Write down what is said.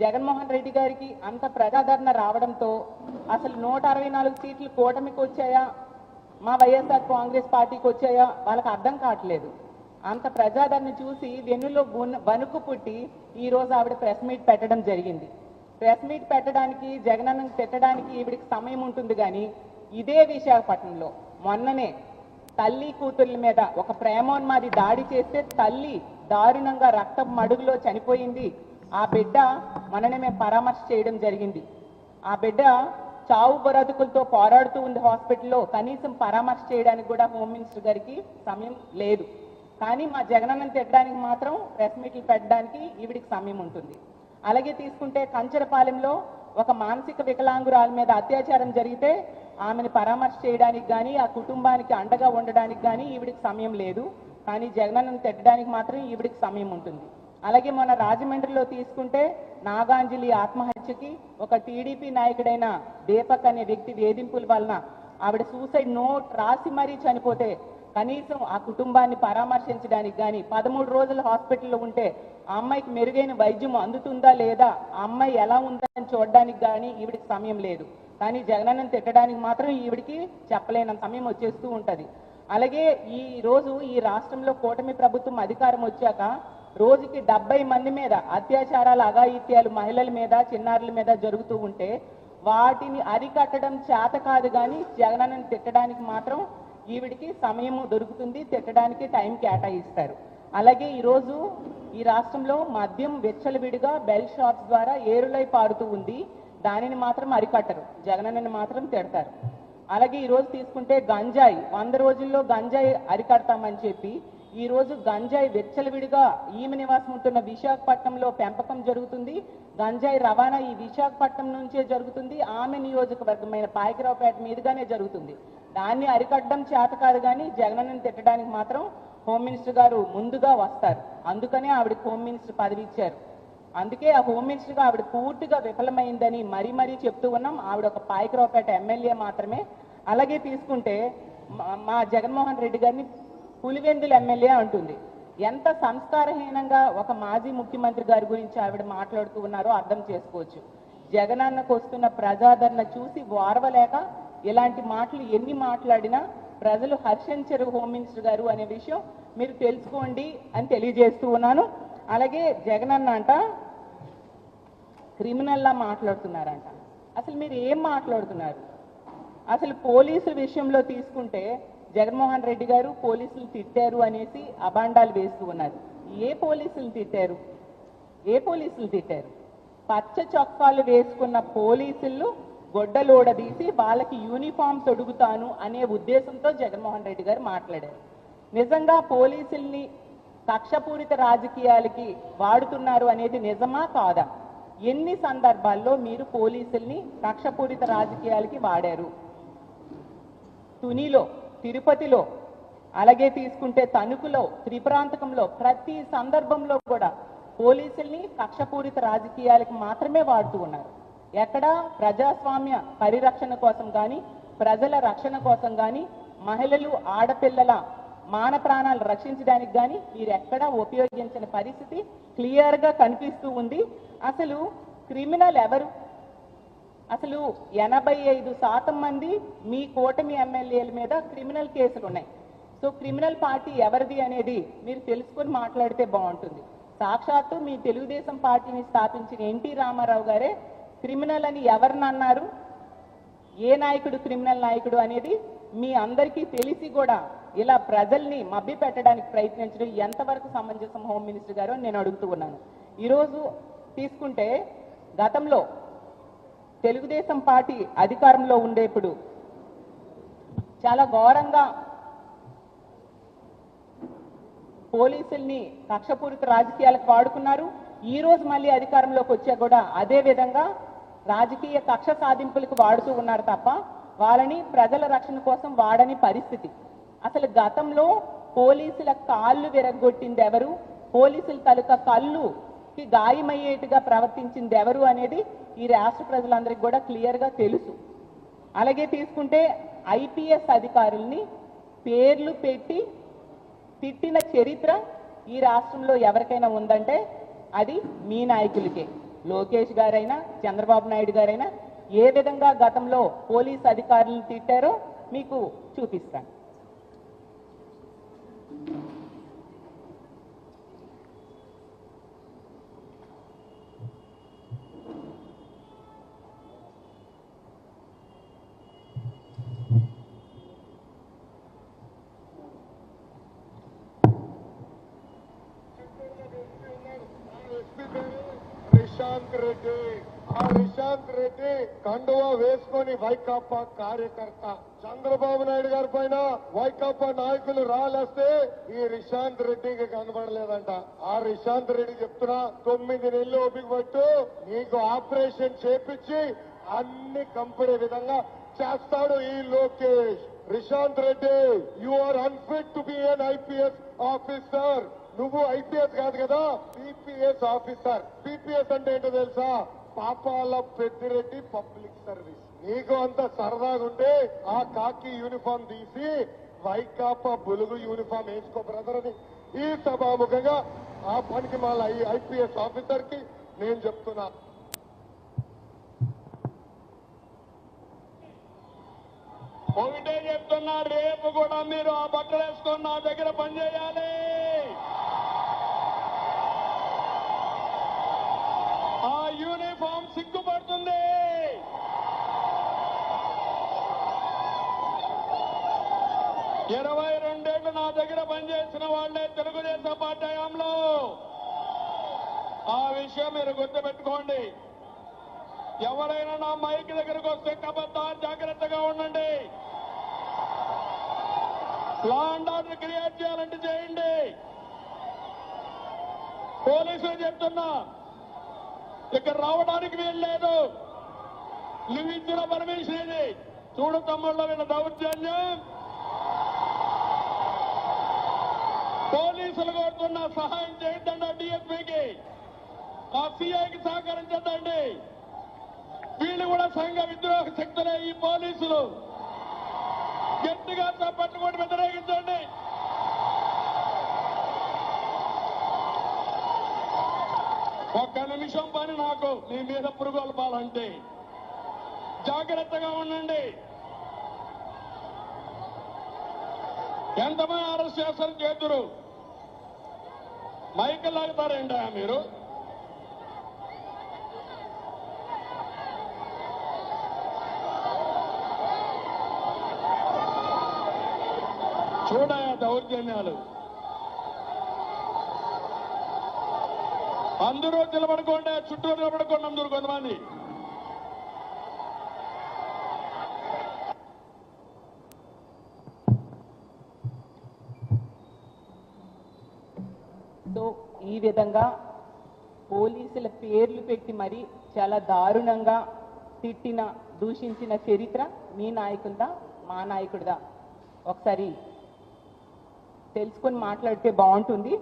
జగన్మోహన్ రెడ్డి గారికి అంత ప్రజాదరణ రావడంతో అసలు 164 సీట్లు కూటమికి వచ్చాయా, మా వైఎస్ఆర్ కాంగ్రెస్ పార్టీకి వచ్చాయా వాళ్ళకి అర్థం కావట్లేదు. అంత ప్రజాదరణ చూసి వెన్నులో వణుకు పుట్టి ఈరోజు ఆవిడ ప్రెస్ మీట్ పెట్టడం జరిగింది. ప్రెస్ మీట్ పెట్టడానికి, జగనన్నను తిట్టడానికి ఈవిడికి సమయం ఉంటుంది. కానీ ఇదే విశాఖపట్నంలో మొన్ననే తల్లి కూతుర్ల మీద ఒక ప్రేమోన్మాది దాడి చేస్తే తల్లి దారుణంగా రక్తపు మడుగులో చనిపోయింది. ఆ బిడ్డ మననే మేము పరామర్శ చేయడం జరిగింది. ఆ బిడ్డ చావు బ్రతుకులతో పోరాడుతూ ఉంది హాస్పిటల్లో. కనీసం పరామర్శ చేయడానికి కూడా హోమ్ మినిస్టర్ గారికి సమయం లేదు. కానీ మా జగనన్నను తిట్టడానికి మాత్రం ప్రెస్ మీట్లు పెట్టడానికి ఈవిడికి సమయం ఉంటుంది. అలాగే తీసుకుంటే కంచరపాలెంలో ఒక మానసిక వికలాంగురాల మీద అత్యాచారం జరిగితే ఆమెను పరామర్శ చేయడానికి కానీ ఆ కుటుంబానికి అండగా ఉండడానికి కానీ ఈవిడికి సమయం లేదు. కానీ జగనన్నను తిట్టడానికి మాత్రం ఈవిడికి సమయం ఉంటుంది. అలాగే మొన్న రాజమండ్రిలో తీసుకుంటే నాగాంజలి ఆత్మహత్యకి ఒక టీడీపీ నాయకుడైన దీపక్ అనే వ్యక్తి వేధింపుల వలన ఆవిడ సూసైడ్ నోట్ రాసి మరీ చనిపోతే కనీసం ఆ కుటుంబాన్ని పరామర్శించడానికి కానీ 13 రోజులు హాస్పిటల్లో ఉంటే ఆ అమ్మాయికి మెరుగైన వైద్యం అందుతుందా లేదా, ఆ అమ్మాయి ఎలా ఉందని చూడడానికి కానీ ఈవిడికి సమయం లేదు. కానీ జగనన్నను తిట్టడానికి మాత్రం ఈవిడికి చెప్పలేనంత సమయం వచ్చేస్తూ ఉంటుంది. అలాగే ఈ రోజు ఈ రాష్ట్రంలో కూటమి ప్రభుత్వం అధికారం వచ్చాక రోజుకి 70 మంది మీద అత్యాచారాలు, అఘాయిత్యాలు మహిళల మీద, చిన్నారుల మీద జరుగుతూ ఉంటే వాటిని అరికట్టడం చేత కాదు. కానీ జగనన్నను తిట్టడానికి మాత్రం ఈవిడికి సమయం దొరుకుతుంది, తిట్టడానికి టైం కేటాయిస్తారు. అలాగే ఈరోజు ఈ రాష్ట్రంలో మద్యం విచ్చలవిడిగా బెల్ షాప్స్ ద్వారా ఏరులై పారుతూ ఉంది. దానిని మాత్రం అరికట్టరు, జగనన్నని మాత్రం తిడతారు. అలాగే ఈరోజు తీసుకుంటే గంజాయి 100 రోజుల్లో గంజాయి అరికడతామని చెప్పి ఈరోజు గంజాయి విచ్చలవిడిగా ఈమె నివాసం ఉంటున్న విశాఖపట్నంలో పెంపకం జరుగుతుంది. గంజాయి రవాణా ఈ విశాఖపట్నం నుంచే జరుగుతుంది. ఆమె నియోజకవర్గమైన పాయకరావుపేట మీదుగానే జరుగుతుంది. దాన్ని అరికట్టడం చేత కాదు. కానీ జగనన్నను తిట్టడానికి మాత్రం హోమ్ మినిస్టర్ గారు ముందుగా వస్తారు. అందుకనే ఆవిడకి హోమ్ మినిస్టర్ పదవి ఇచ్చారు. అందుకే ఆ హోమ్ మినిస్టర్గా ఆవిడ పూర్తిగా విఫలమైందని మరీ చెప్తూ ఉన్నాం. ఆవిడ ఒక పాయకరావుపేట ఎమ్మెల్యే మాత్రమే. అలాగే తీసుకుంటే మా జగన్మోహన్ రెడ్డి గారిని పులివెందుల ఎమ్మెల్యే అంటుంది. ఎంత సంస్కారహీనంగా ఒక మాజీ ముఖ్యమంత్రి గారి గురించి ఆవిడ మాట్లాడుతూ ఉన్నారో అర్థం చేసుకోవచ్చు. జగనన్నకు వస్తున్న ప్రజాదరణ చూసి వారవలేక ఇలాంటి మాటలు ఎన్ని మాట్లాడినా ప్రజలు హర్షించరు హోమ్ మినిస్టర్ గారు అనే విషయం మీరు తెలుసుకోండి అని తెలియజేస్తూ ఉన్నాను. అలాగే జగనన్న అంట క్రిమినల్లా మాట్లాడుతున్నారంట. అసలు మీరు ఏం మాట్లాడుతున్నారు? అసలు పోలీసుల విషయంలో తీసుకుంటే జగన్మోహన్ రెడ్డి గారు పోలీసులు తిట్టారు అనేసి అబాండాలు వేస్తూ ఉన్నారు. ఏ పోలీసులు తిట్టారు? ఏ పోలీసులు తిట్టారు? పచ్చ చొక్కాలు వేసుకున్న పోలీసులు గొడ్డలోడదీసి వాళ్ళకి యూనిఫామ్ తొడుగుతాను అనే ఉద్దేశంతో జగన్మోహన్ రెడ్డి గారు మాట్లాడారు. నిజంగా పోలీసుల్ని కక్షపూరిత రాజకీయాలకి వాడుతున్నారు అనేది నిజమా కాదా? ఎన్ని సందర్భాల్లో మీరు పోలీసుల్ని కక్షపూరిత రాజకీయాలకి వాడారు? తునిలో, తిరుపతిలో, అలాగే తీసుకుంటే తణుకులో, త్రిపురాంతకంలో ప్రతి సందర్భంలో కూడా పోలీసుల్ని కక్షపూరిత రాజకీయాలకి మాత్రమే వాడుతూ ఉన్నారు. ఎక్కడ ప్రజాస్వామ్య పరిరక్షణ కోసం కానీ, ప్రజల రక్షణ కోసం కానీ, మహిళలు, ఆడపిల్లల మాన ప్రాణాలు రక్షించడానికి కానీ మీరు ఎక్కడా ఉపయోగించిన పరిస్థితి క్లియర్గా కనిపిస్తూ ఉంది. అసలు క్రిమినల్ ఎవరు? అసలు 85% మంది మీ కూటమి ఎమ్మెల్యేల మీద క్రిమినల్ కేసులు ఉన్నాయి. సో క్రిమినల్ పార్టీ ఎవరిది అనేది మీరు తెలుసుకొని మాట్లాడితే బాగుంటుంది. సాక్షాత్తు మీ తెలుగుదేశం పార్టీని స్థాపించిన ఎన్టీ రామారావు గారే క్రిమినల్ అని ఎవరిని అన్నారు? ఏ నాయకుడు క్రిమినల్ నాయకుడు అనేది మీ అందరికీ తెలిసి కూడా ఇలా ప్రజల్ని మభ్య పెట్టడానికి ప్రయత్నించడం ఎంతవరకు సమంజసం హోమ్ మినిస్టర్ గారు నేను అడుగుతూ ఉన్నాను. ఈరోజు తీసుకుంటే గతంలో తెలుగుదేశం పార్టీ అధికారంలో ఉండేప్పుడు చాలా ఘోరంగా పోలీసుల్ని కక్షపూరిత రాజకీయాలకు వాడుకున్నారు. ఈ రోజు మళ్ళీ అధికారంలోకి వచ్చా కూడా అదే విధంగా రాజకీయ కక్ష సాధింపులకు వాడుతూ ఉన్నారు తప్ప వాళ్ళని ప్రజల రక్షణ కోసం వాడని పరిస్థితి. అసలు గతంలో పోలీసుల కాళ్ళు విరగొట్టింది ఎవరు? పోలీసుల తాలూకా కళ్ళుకి గాయమయ్యేట్టుగా ప్రవర్తించింది ఎవరు అనేది ఈ రాష్ట్ర ప్రజలందరికీ కూడా క్లియర్గా తెలుసు. అలాగే తీసుకుంటే ఐపీఎస్ అధికారుల్ని పేర్లు పెట్టి తిట్టిన చరిత్ర ఈ రాష్ట్రంలో ఎవరికైనా ఉందంటే అది మీ నాయకులకే. లోకేష్ గారైనా చంద్రబాబు నాయుడు గారైనా ఏ విధంగా గతంలో పోలీస్ అధికారులను తిట్టారో మీకు చూపిస్తాను. రిషాంత్ రెడ్డి కండువా వేసుకొని వైకాపా కార్యకర్త. చంద్రబాబు నాయుడు గారి పైన వైకాపా నాయకులు రాలేస్తే ఈ రిషాంత్ రెడ్డికి కనబడలేదంట. ఆ రిషాంత్ రెడ్డి చెప్తున్నా 9 నెలలు ఓపిక పట్టు, నీకు ఆపరేషన్ చేపించి అన్ని కంపెనీ విధంగా చేస్తాడు ఈ Lokesh. Rishanth Reddy, you are unfit to be an IPS officer. నువ్వు ఐపీఎస్ కాదు కదా, పీపీఎస్ ఆఫీసర్. పీపీఎస్ అంటే ఏంటో తెలుసా? పాపాల పెద్దిరెడ్డి పబ్లిక్ సర్వీస్. నీకు అంత సరదాగా ఉంటే ఆ కాకి యూనిఫామ్ తీసి వైకాపా బులుగు యూనిఫామ్ వేసుకో బ్రదర్ అని ఈ సభాముఖంగా ఆ పనికి మళ్ళీ ఐపీఎస్ ఆఫీసర్ కి నేను చెప్తున్నా. ఒకటే చెప్తున్నా, రేపు కూడా మీరు ఆ బట్టలు వేసుకొని నా దగ్గర పనిచేయాలి. ఆ యూనిఫామ్ సిగ్గుపడుతుంది. ఇరవై 22 ఏళ్లు నా దగ్గర పనిచేసిన వాళ్లే తెలుగుదేశం పార్టీ హయాంలో. ఆ విషయం మీరు గుర్తుపెట్టుకోండి. ఎవరైనా నా మైక్ దగ్గరకు వస్తే కబద్దార్ జాగ్రత్తగా ఉండండి. లా అండ్ ఆర్డర్ క్రియేట్ చేయాలంటే చేయండి. పోలీసులు చెప్తున్నా, ఇక్కడ రావడానికి వీల్లేదు. నువ్వు ఇచ్చిన పర్మిషన్ ఇది. చూడు తమ్ముళ్ళ వీళ్ళ దౌర్జన్యం. పోలీసులు కోరుతున్న సహాయం చేయొద్దండి. డిఎస్పీకి ఆ సిఐకి సహకరించద్దండి. వీళ్ళు కూడా సంఘ విద్రోహ శక్తులే ఈ పోలీసులు. గట్టిగా చప్పట్లు కొట్టి వ్యతిరేకించండి. ఒక్క నిమిషం పని నాకు మీ మీద పురుగొల్పాలంటే జాగ్రత్తగా ఉండండి. ఎంతమంది అరెస్ట్ చేస్తారు చేతురు? మైకి లాగుతారేంటా మీరు? చూడయా దౌర్జన్యాలు. అందరూ నిలబడుకోండి, చుట్టూ నిలబడుకోండి. అందరూ కొంతమంది సో ఈ విధంగా పోలీసుల పేర్లు పెట్టి మరి చాలా దారుణంగా తిట్టిన, దూషించిన చరిత్ర మీ నాయకులదా మా నాయకుడిదా? ఒకసారి తెలుసుకొని మాట్లాడితే బాగుంటుంది.